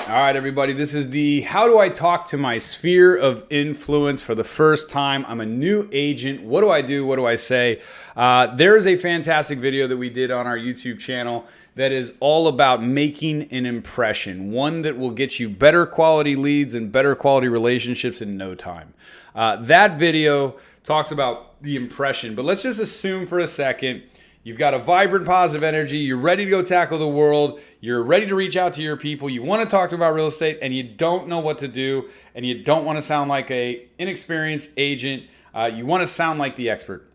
All right, everybody, this is the how do I talk to my sphere of influence for the first time. I'm a new agent. What do I do? What do I say? There is a fantastic video that we did on our YouTube channel that is all about making an impression, one that will get you better quality leads and better quality relationships in no time. That video talks about the impression, but let's just assume for a second you've got a vibrant, positive energy. You're ready to go tackle the world. You're ready to reach out to your people. You want to talk to them about real estate, and you don't know what to do, and you don't want to sound like an inexperienced agent. You want to sound like the expert.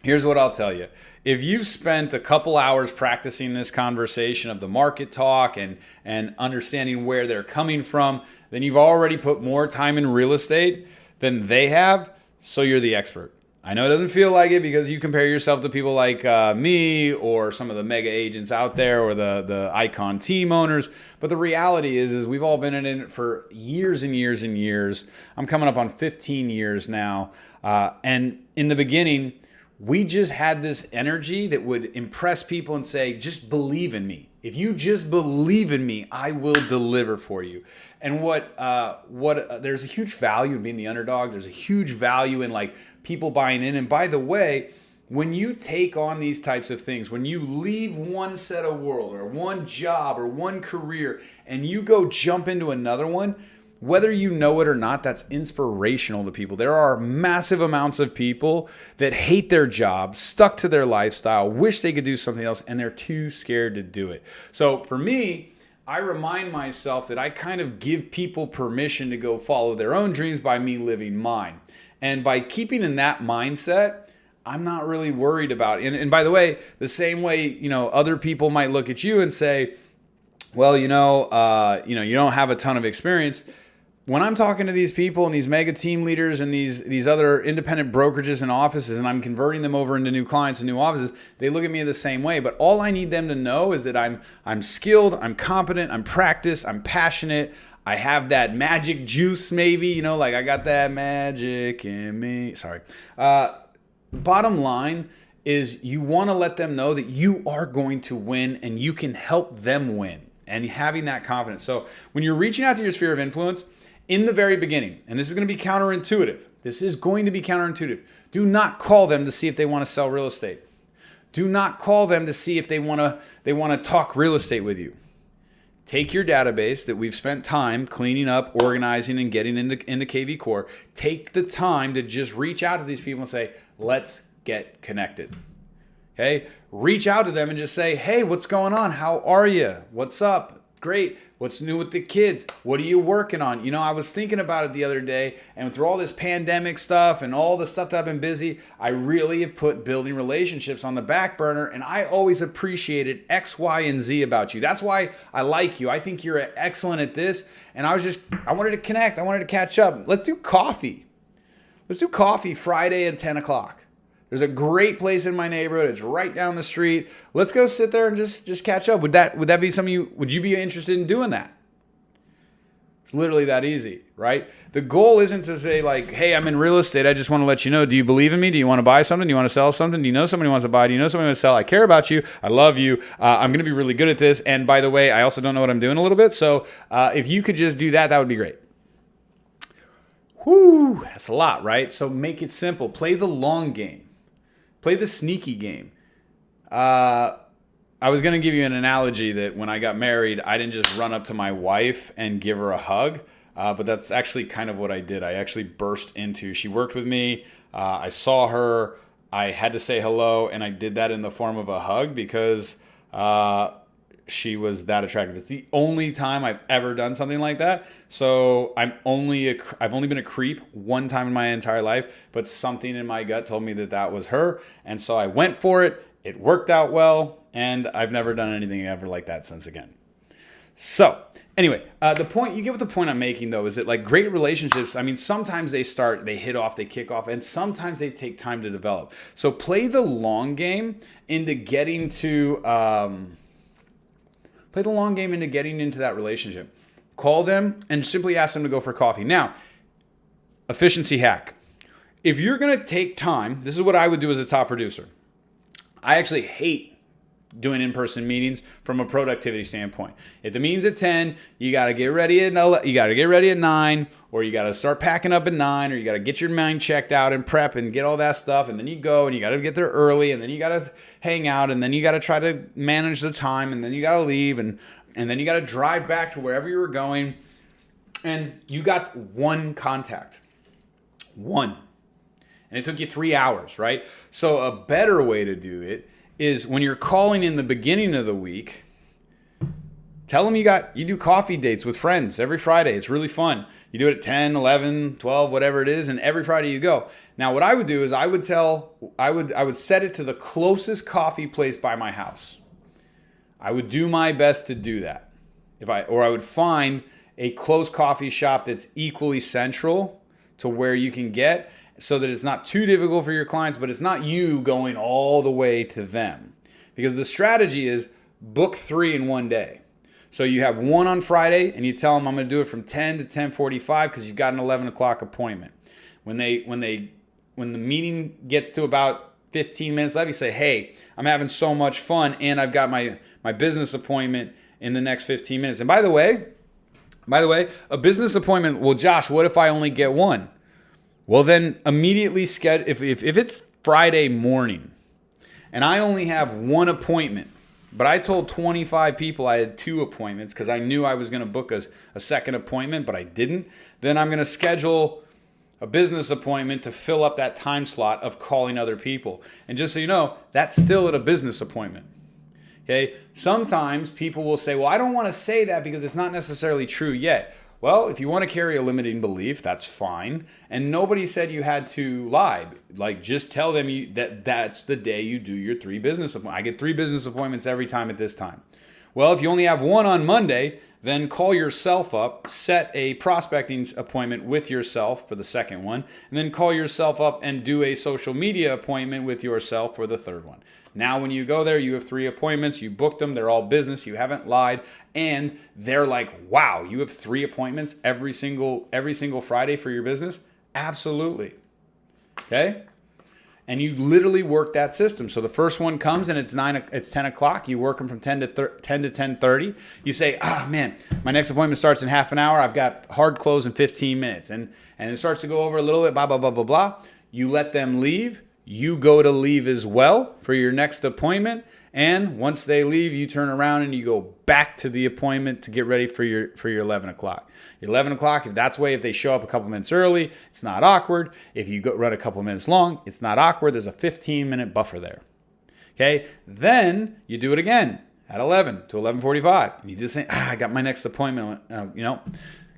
Here's what I'll tell you. If you've spent a couple hours practicing this conversation of the market talk and understanding where they're coming from, then you've already put more time in real estate than they have, so you're the expert. I know it doesn't feel like it because you compare yourself to people like me or some of the mega agents out there or the icon team owners. But the reality is we've all been in it for years and years and years. I'm coming up on 15 years now. And in the beginning, we just had this energy that would impress people and say, just believe in me. If you just believe in me, I will deliver for you. And there's a huge value in being the underdog. There's a huge value in like people buying in. And by the way, when you take on these types of things, when you leave one set of world or one job or one career and you go jump into another one, whether you know it or not, that's inspirational to people. There are massive amounts of people that hate their job, stuck to their lifestyle, wish they could do something else, and they're too scared to do it. So for me, I remind myself that I kind of give people permission to go follow their own dreams by me living mine. And by keeping in that mindset, I'm not really worried about it. And by the way, the same way, other people might look at you and say, well, you don't have a ton of experience. When I'm talking to these people and these mega team leaders and these other independent brokerages and offices, and I'm converting them over into new clients and new offices, they look at me the same way. But all I need them to know is that I'm skilled, I'm competent, I'm practiced, I'm passionate. I have that magic juice, maybe, like I got that magic in me. Sorry. Bottom line is you want to let them know that you are going to win and you can help them win, and having that confidence. So when you're reaching out to your sphere of influence, in the very beginning, and this is going to be counterintuitive. This is going to be counterintuitive. Do not call them to see if they want to sell real estate. Do not call them to see if they want to talk real estate with you. Take your database that we've spent time cleaning up, organizing, and getting into KV Core. Take the time to just reach out to these people and say, let's get connected. Okay? Reach out to them and just say, hey, what's going on? How are you? What's up? Great. What's new with the kids? What are you working on? I was thinking about it the other day, and through all this pandemic stuff and all the stuff that I've been busy, I really have put building relationships on the back burner, and I always appreciated X, Y, and Z about you. That's why I like you. I think you're excellent at this, and I wanted to connect. I wanted to catch up. Let's do coffee. Let's do coffee Friday at 10 o'clock. There's a great place in my neighborhood. It's right down the street. Let's go sit there and just catch up. Would that be something would you be interested in doing that? It's literally that easy, right? The goal isn't to say like, hey, I'm in real estate. I just want to let you know, do you believe in me? Do you want to buy something? Do you want to sell something? Do you know somebody who wants to buy? Do you know somebody who wants to sell? I care about you. I love you. I'm going to be really good at this. And by the way, I also don't know what I'm doing a little bit. So if you could just do that, that would be great. Whew, that's a lot, right? So make it simple. Play the long game. Play the sneaky game. I was going to give you an analogy that when I got married, I didn't just run up to my wife and give her a hug, but that's actually kind of what I did. I actually burst into, she worked with me, I saw her, I had to say hello, and I did that in the form of a hug because she was that attractive. It's the only time I've ever done something like that. So I've only been a creep one time in my entire life, but something in my gut told me that was her. And so I went for it. It worked out well. And I've never done anything ever like that since again. So anyway, you get what the point I'm making though, is that like great relationships, I mean, sometimes they hit off, they kick off, and sometimes they take time to develop. So play the long game into getting to, into that relationship. Call them and simply ask them to go for coffee. Now, efficiency hack. If you're going to take time, this is what I would do as a top producer. I actually hate doing in-person meetings from a productivity standpoint. If the meeting's at 10, you got to get ready at 9, or you got to start packing up at 9, or you got to get your mind checked out and prep and get all that stuff, and then you go and you got to get there early, and then you got to hang out, and then you got to try to manage the time, and then you got to leave, and then you got to drive back to wherever you were going, and you got one contact. One. And it took you 3 hours, right? So a better way to do it is when you're calling in the beginning of the week, tell them you do coffee dates with friends every Friday. It's really fun. You do it at 10, 11, 12, whatever it is, and every Friday you go. Now what I would do is I would set it to the closest coffee place by my house. I would do my best to do that. I would find a close coffee shop that's equally central to where you can get, so that it's not too difficult for your clients, but it's not you going all the way to them. Because the strategy is book 3 in one day. So you have one on Friday, and you tell them I'm going to do it from 10 to 10:45 because you've got an 11 o'clock appointment. When the meeting gets to about 15 minutes left, you say, hey, I'm having so much fun, and I've got my business appointment in the next 15 minutes. And by the way, a business appointment, well, Josh, what if I only get one? Well, then immediately schedule, if it's Friday morning and I only have one appointment, but I told 25 people I had 2 appointments because I knew I was going to book a second appointment, but I didn't, then I'm going to schedule a business appointment to fill up that time slot of calling other people. And just so you know, that's still at a business appointment. Okay? Sometimes people will say, well, I don't want to say that because it's not necessarily true yet. Well, if you want to carry a limiting belief, that's fine. And nobody said you had to lie. Like, just tell them that's the day you do your 3 business appointments. I get 3 business appointments every time at this time. Well, if you only have one on Monday, then call yourself up, set a prospecting appointment with yourself for the second one, and then call yourself up and do a social media appointment with yourself for the third one. Now, when you go there, you have 3 appointments, you booked them, they're all business, you haven't lied, and they're like, wow, you have 3 appointments every single Friday for your business? Absolutely. Okay? And you literally work that system. So the first one comes and it's 10 o'clock. You work them from 10 to 10:30. You say, man, my next appointment starts in half an hour. I've got hard close in 15 minutes. And it starts to go over a little bit, blah, blah, blah, blah, blah. You let them leave. You go to leave as well for your next appointment. And once they leave, you turn around and you go back to the appointment to get ready for your 11 o'clock. Your 11 o'clock, if they show up a couple minutes early, it's not awkward. If you run a couple minutes long, it's not awkward. There's a 15-minute buffer there. Okay? Then you do it again at 11 to 11:45. And you just say, I got my next appointment,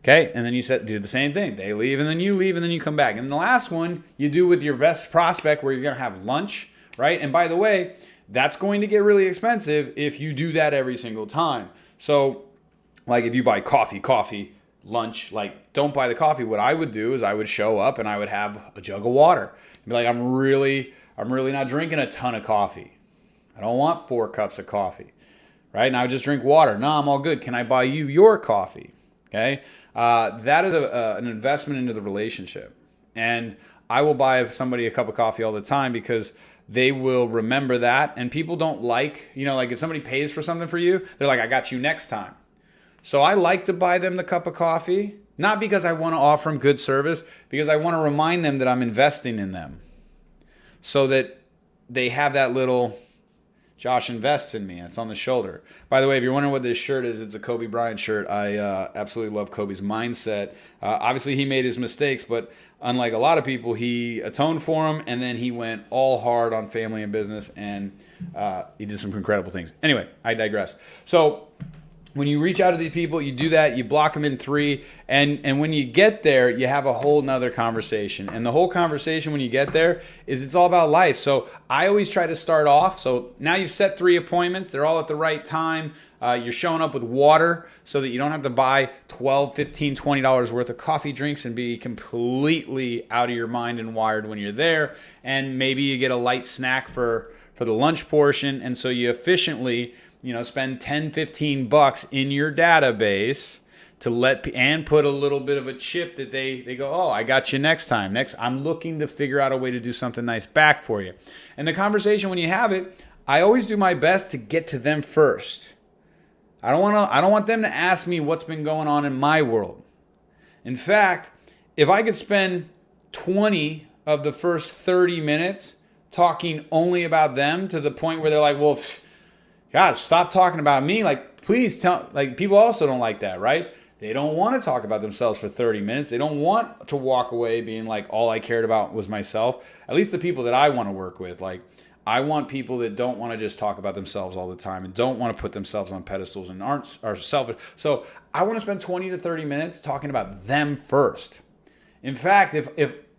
Okay, and then you do the same thing. They leave, and then you leave, and then you come back. And the last one you do with your best prospect where you're going to have lunch, right? And by the way, that's going to get really expensive if you do that every single time. So, like if you buy coffee, lunch, like don't buy the coffee. What I would do is I would show up and I would have a jug of water. Be like, I'm really not drinking a ton of coffee. I don't want 4 cups of coffee, right? And I would just drink water. No, I'm all good. Can I buy you your coffee? Okay, that is an investment into the relationship. And I will buy somebody a cup of coffee all the time because they will remember that. And people don't like if somebody pays for something for you, they're like, I got you next time. So I like to buy them the cup of coffee, not because I want to offer them good service, because I want to remind them that I'm investing in them so that they have that little Josh invests in me. It's on the shoulder. By the way, if you're wondering what this shirt is, it's a Kobe Bryant shirt. I absolutely love Kobe's mindset. Obviously, he made his mistakes, but unlike a lot of people, he atoned for them, and then he went all hard on family and business, and he did some incredible things. Anyway, I digress. So when you reach out to these people, you do that, you block them in 3, and when you get there, you have a whole nother conversation. And the whole conversation when you get there is it's all about life. So I always try to start off. So now you've set 3 appointments. They're all at the right time. You're showing up with water so that you don't have to buy $12, $15, $20 worth of coffee drinks and be completely out of your mind and wired when you're there. And maybe you get a light snack for the lunch portion. And so you efficiently spend $10, $15 in your database to put a little bit of a chip that they go, oh, I got you next time. I'm looking to figure out a way to do something nice back for you. And the conversation when you have it, I always do my best to get to them first. I don't want them to ask me what's been going on in my world. In fact, if I could spend 20 of the first 30 minutes talking only about them to the point where they're like, well, God, stop talking about me. Like, please tell, like, people also don't like that, right? They don't want to talk about themselves for 30 minutes. They don't want to walk away being like, all I cared about was myself. At least the people that I want to work with. Like, I want people that don't want to just talk about themselves all the time and don't want to put themselves on pedestals and are selfish. So I want to spend 20 to 30 minutes talking about them first. In fact, if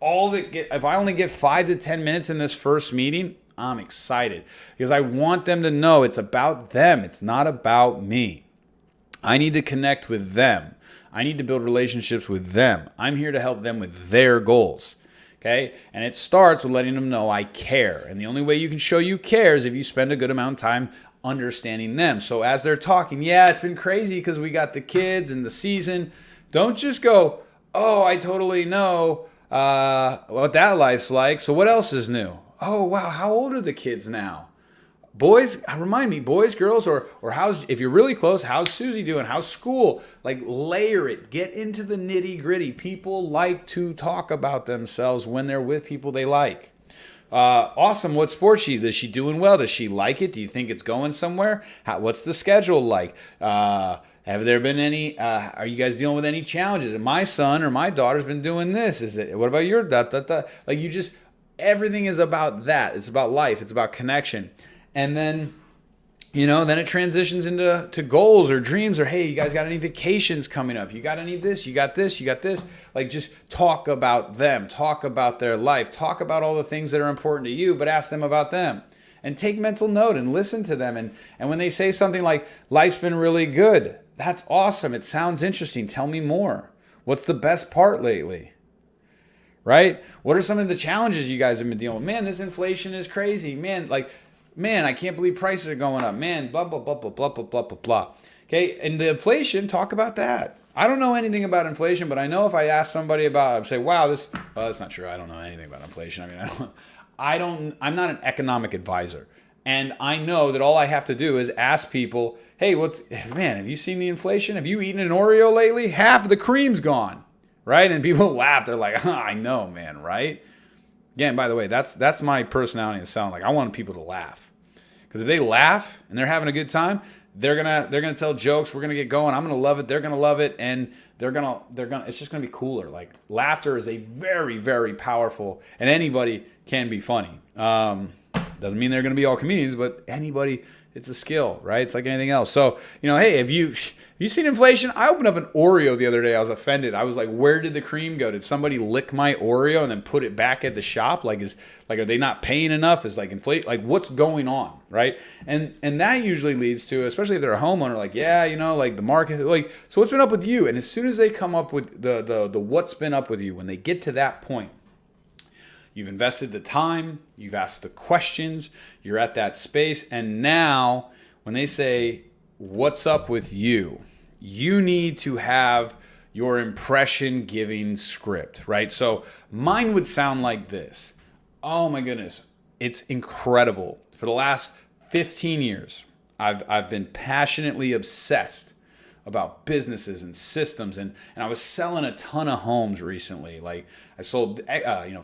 I only get 5 to 10 minutes in this first meeting, I'm excited because I want them to know it's about them. It's not about me. I need to connect with them. I need to build relationships with them. I'm here to help them with their goals. Okay? And it starts with letting them know I care. And the only way you can show you care is if you spend a good amount of time understanding them. So as they're talking, yeah, it's been crazy because we got the kids and the season. Don't just go, oh, I totally know what that life's like. So what else is new? Oh, wow, how old are the kids now? Boys, remind me, boys, girls, or if you're really close, how's Susie doing? How's school? Like, layer it. Get into the nitty gritty. People like to talk about themselves when they're with people they like. Awesome. What sport is she doing well? Does she like it? Do you think it's going somewhere? What's the schedule like? Have there been any? Are you guys dealing with any challenges? My son or my daughter's been doing this. What about your Like, everything is about that. It's about life. It's about connection. And then, then it transitions into goals or dreams or, hey, you guys got any vacations coming up? You got any of this? You got this? You got this? Like, just talk about them. Talk about their life. Talk about all the things that are important to you, but ask them about them. And take mental note and listen to them. And when they say something like, life's been really good, that's awesome. It sounds interesting. Tell me more. What's the best part lately? Right? What are some of the challenges you guys have been dealing with? Man, this inflation is crazy. Man, I can't believe prices are going up. Man, blah, blah, blah, blah, blah, blah, blah, blah, blah. Okay, and the inflation, talk about that. I don't know anything about inflation, but I know if I ask somebody about it, I'd say, wow, that's not true. I don't know anything about inflation. I'm not an economic advisor. And I know that all I have to do is ask people, hey, have you seen the inflation? Have you eaten an Oreo lately? Half of the cream's gone, right? And people laugh. They're like, I know, man, right? Again, by the way, that's my personality and sound. Like, I want people to laugh. Because if they laugh and they're having a good time, they're gonna tell jokes. We're gonna get going. I'm gonna love it. They're gonna love it, and they're gonna. It's just gonna be cooler. Like, laughter is a very, very powerful, and anybody can be funny. Doesn't mean they're gonna be all comedians, but anybody. It's a skill, right? It's like anything else. So, hey, have you seen inflation? I opened up an Oreo the other day. I was offended. I was like, where did the cream go? Did somebody lick my Oreo and then put it back at the shop? Are they not paying enough? Is like inflate? Like, what's going on, right? And that usually leads to, especially if they're a homeowner, like, yeah, like the market, like, so what's been up with you? And as soon as they come up with the what's been up with you, when they get to that point, you've invested the time, you've asked the questions, you're at that space, and now when they say, what's up with you? You need to have your impression giving script, right? So mine would sound like this. Oh my goodness, it's incredible. For the last 15 years, I've been passionately obsessed about businesses and systems, and I was selling a ton of homes recently. Like, I sold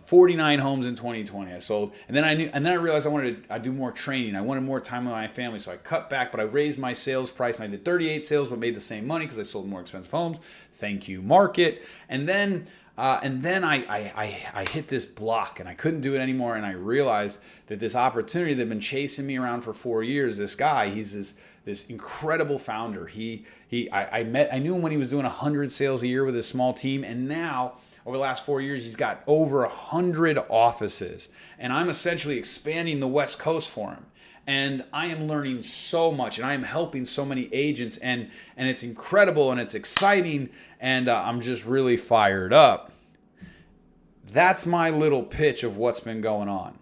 49 homes in 2020. And then I realized I do more training. I wanted more time with my family, so I cut back, but I raised my sales price, and I did 38 sales, but made the same money because I sold more expensive homes. Thank you, market. And then I hit this block, and I couldn't do it anymore. And I realized that this opportunity that had been chasing me around for 4 years, this guy, he's this incredible founder. I knew him when he was doing 100 sales a year with his small team, and now over the last 4 years, he's got over 100 offices, and I'm essentially expanding the West Coast for him. And I am learning so much, and I am helping so many agents, and it's incredible, and it's exciting, and I'm just really fired up. That's my little pitch of what's been going on.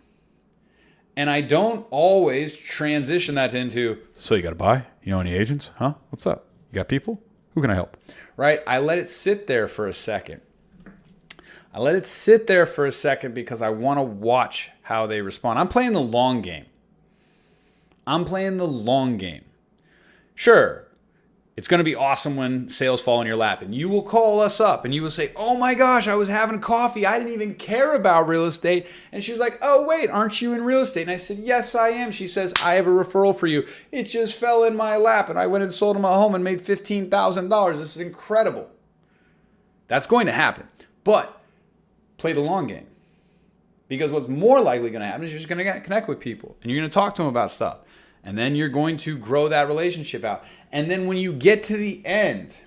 And I don't always transition that into, so you got to buy? You know any agents? Huh? What's up? You got people? Who can I help? Right? I let it sit there for a second. Because I want to watch how they respond. I'm playing the long game. I'm playing the long game. Sure, it's going to be awesome when sales fall in your lap and you will call us up and you will say, oh my gosh, I was having coffee. I didn't even care about real estate. And she was like, oh wait, aren't you in real estate? And I said, yes, I am. She says, I have a referral for you. It just fell in my lap and I went and sold him a home and made $15,000. This is incredible. That's going to happen. But play the long game. Because what's more likely going to happen is you're just going to connect with people and you're going to talk to them about stuff. And then you're going to grow that relationship out. And then when you get to the end,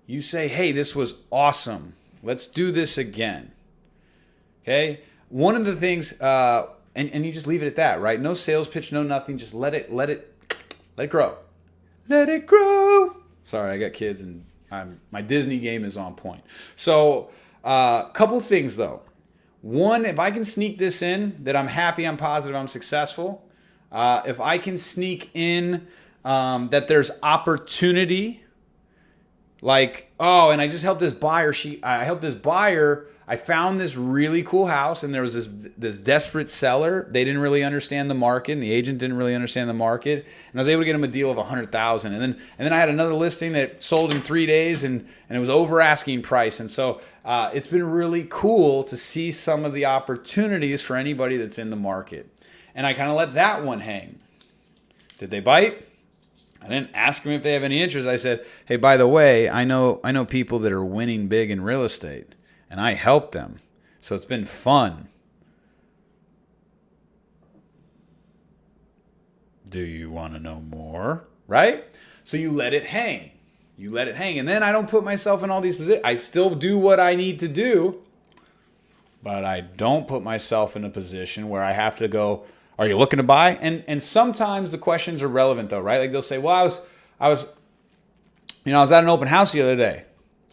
you say, hey, this was awesome. Let's do this again. Okay? One of the things, and you just leave it at that, right? No sales pitch, no nothing. Just let it grow. Let it grow. Sorry, I got kids and my Disney game is on point. So, couple things though. One, if I can sneak this in, that I'm happy, I'm positive, I'm successful. If I can sneak in that there's opportunity, like, oh, and I just helped this buyer. I helped this buyer. I found this really cool house, and there was this desperate seller. They didn't really understand the market, and the agent didn't really understand the market. And I was able to get him a deal of $100,000. And then I had another listing that sold in 3 days, and it was over asking price. And so it's been really cool to see some of the opportunities for anybody that's in the market. And I kind of let that one hang. Did they bite? I didn't ask them if they have any interest. I said, hey, by the way, I know people that are winning big in real estate, and I helped them. So it's been fun. Do you want to know more? Right? So you let it hang. You let it hang. And then I don't put myself in all these positions. I still do what I need to do, but I don't put myself in a position where I have to go, are you looking to buy? And sometimes the questions are relevant though, right? Like they'll say, well, I was at an open house the other day.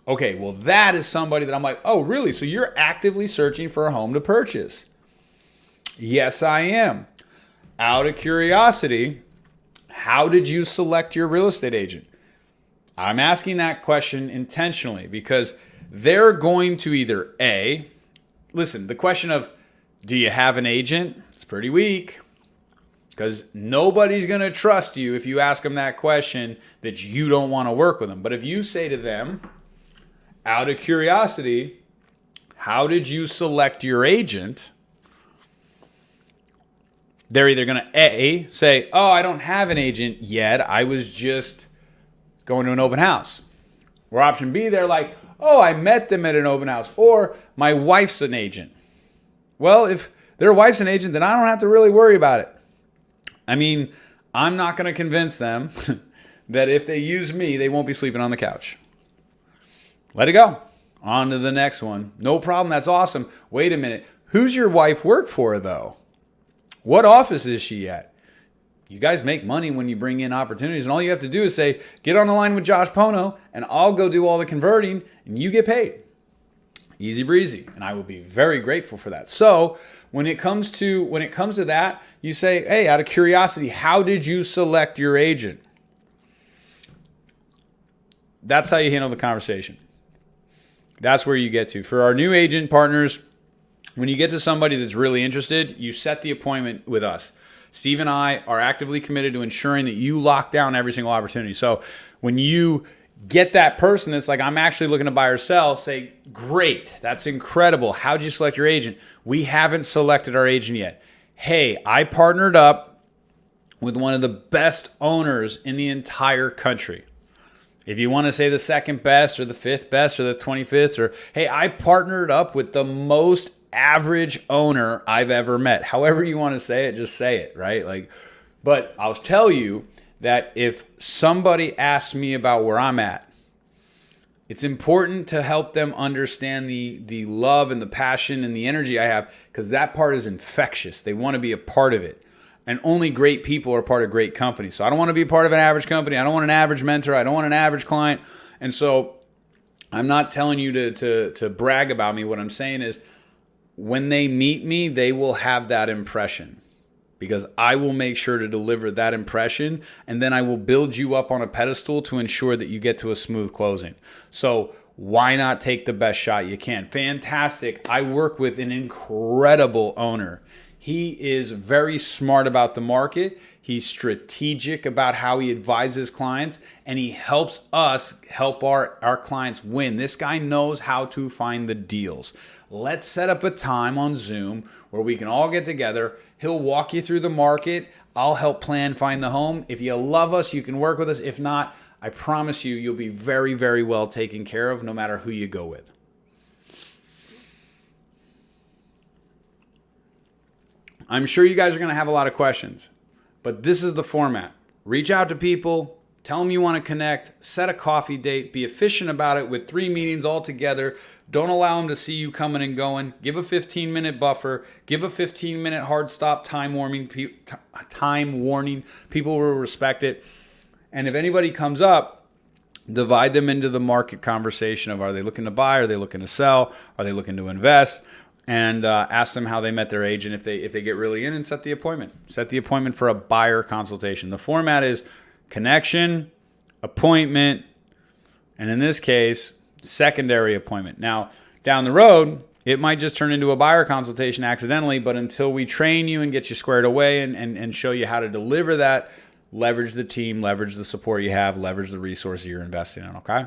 Okay, well that is somebody that I'm like, oh really? So you're actively searching for a home to purchase? Yes, I am. Out of curiosity, how did you select your real estate agent? I'm asking that question intentionally because they're going to either listen, the question of, do you have an agent? It's pretty weak because nobody's going to trust you if you ask them that question that you don't want to work with them. But if you say to them, out of curiosity, how did you select your agent? They're either going to say, oh, I don't have an agent yet. I was just going to an open house. Or option B, they're like, oh, I met them at an open house. Or my wife's an agent. Well, if their wife's an agent, then I don't have to really worry about it. I mean, I'm not going to convince them that if they use me, they won't be sleeping on the couch. Let it go. On to the next one. No problem. That's awesome. Wait a minute. Who's your wife work for, though? What office is she at? You guys make money when you bring in opportunities, and all you have to do is say, get on the line with Josh Pono, and I'll go do all the converting, and you get paid. Easy breezy, and I will be very grateful for that. So when it comes to that, you say, hey, out of curiosity, how did you select your agent? That's how you handle the conversation. That's where you get to. For our new agent partners, when you get to somebody that's really interested, you set the appointment with us. Steve and I are actively committed to ensuring that you lock down every single opportunity. So when you get that person that's like, I'm actually looking to buy or sell, say, great, that's incredible. How'd you select your agent? We haven't selected our agent yet. Hey, I partnered up with one of the best owners in the entire country. If you want to say the second best or the fifth best or the 25th, or hey, I partnered up with the most average owner I've ever met. However you want to say it, just say it, right? But I'll tell you that if somebody asks me about where I'm at, it's important to help them understand the love and the passion and the energy I have, because that part is infectious. They want to be a part of it. And only great people are part of great companies. So I don't want to be a part of an average company. I don't want an average mentor. I don't want an average client. And so I'm not telling you to brag about me. What I'm saying is, when they meet me, they will have that impression, because I will make sure to deliver that impression, and then I will build you up on a pedestal to ensure that you get to a smooth closing. So why not take the best shot you can? Fantastic. I work with an incredible owner. He is very smart about the market. He's strategic about how he advises clients, and he helps us help our clients win. This guy knows how to find the deals. Let's set up a time on Zoom where we can all get together. He'll walk you through the market. I'll help plan find the home. If you love us, you can work with us. If not, I promise you, you'll be very, very well taken care of no matter who you go with. I'm sure you guys are going to have a lot of questions, but this is the format. Reach out to people, tell them you want to connect, set a coffee date, be efficient about it with 3 meetings all together. Don't allow them to see you coming and going. Give a 15-minute buffer. Give a 15-minute hard stop time warning. People will respect it. And if anybody comes up, divide them into the market conversation of, are they looking to buy? Are they looking to sell? Are they looking to invest? And ask them how they met their agent if they get really in, and set the appointment. Set the appointment for a buyer consultation. The format is connection, appointment, and in this case, secondary appointment. Now, down the road, it might just turn into a buyer consultation accidentally, but until we train you and get you squared away and show you how to deliver that, leverage the team, leverage the support you have, leverage the resources you're investing in, okay?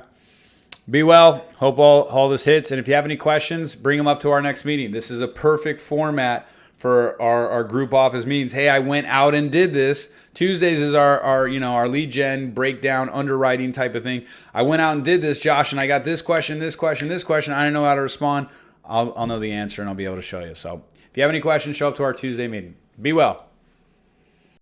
Be well. Hope all this hits. And if you have any questions, bring them up to our next meeting. This is a perfect format for our group office meetings. Hey, I went out and did this. Tuesdays is our lead gen breakdown underwriting type of thing. I went out and did this, Josh, and I got this question, this question, this question. I don't know how to respond. I'll know the answer and I'll be able to show you. So if you have any questions, show up to our Tuesday meeting. Be well.